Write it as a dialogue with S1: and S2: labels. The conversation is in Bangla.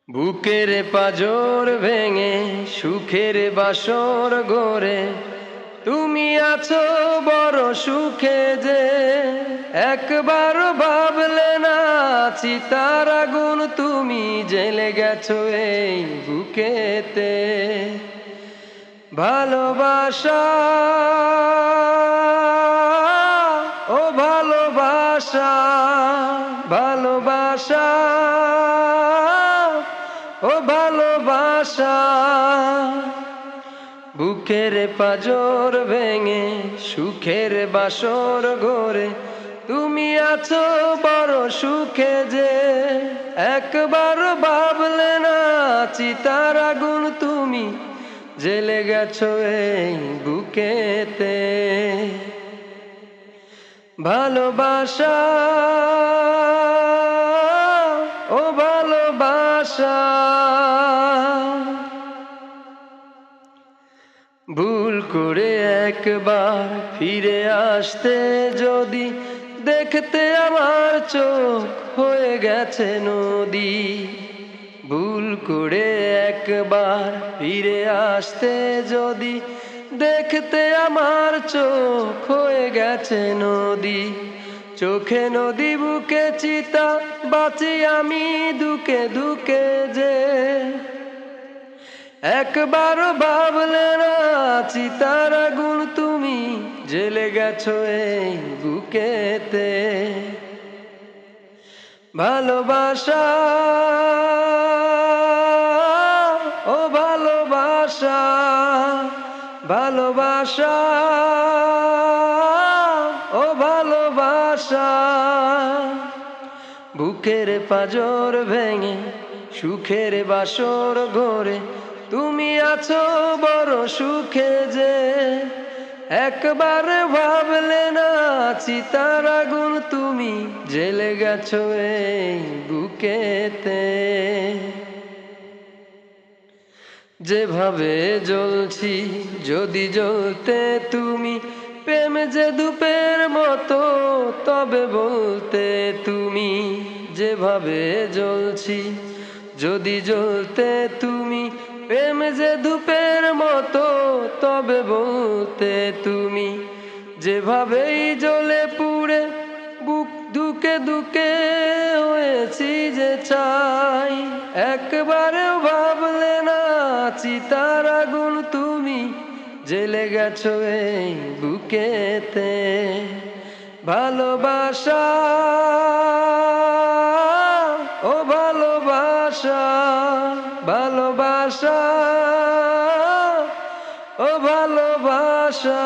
S1: বুকের পাজর ভেঙে সুখের বাসর গড়ে তুমি আছো বড় সুখে যে একবার ভাবলে না চিতার আগুন তুমি জ্বেলে গেছো এই বুকেতে ভালোবাসা ও ভালোবাসা ভালোবাসা ও ভালোবাসা বুকের পাজর ভেঙে সুখের বাসর গড়ে তুমি আছো বড় সুখে যে একবার ভাবলে না চিতার আগুন তুমি জ্বেলে গেছো এই বুকেতে ভালোবাসা ও ভালোবাসা ভুল করে একবার ফিরে আসতে যদি দেখতে আমার চোখ হয়ে গেছে নদী ভুল করে একবার ফিরে আসতে যদি দেখতে আমার চোখ হয়ে গেছে নদী চোখে নদী বুকে চিতা বাঁচি আমি দুকে দুকে যে একবার ভাবলে না চিতার আগুন তুমি জ্বেলে গেছো এই বুকেতে ভালোবাসা ও ভালোবাসা ভালোবাসা ও ভালোবাসা বুকের পাজর ভেঙে সুখের বাসর গড়ে তুমি আছো বড় সুখে যে একবার ভাবলে না চিতার আগুন তুমি জ্বেলে গেছো এই বুকেতে যেভাবে জ্বলছি যদি জ্বলতে তুমি প্রেম যে ধূপের মতো তবে বলতে তুমি যেভাবে জ্বলছি যদি জ্বলতে তুমি প্রেম যে ধূপের মতো তবে বলতে তুমি যেভাবেই জ্বলে পুড়ে বুক দুকে দুকে হয়েছি যে চাই একবারেও ভাবলে না চিতার আগুন তুমি জ্বেলে গেছো এই বুকেতে ভালোবাসা ও ভালোবাসা ভালোবাসা ও ভালোবাসা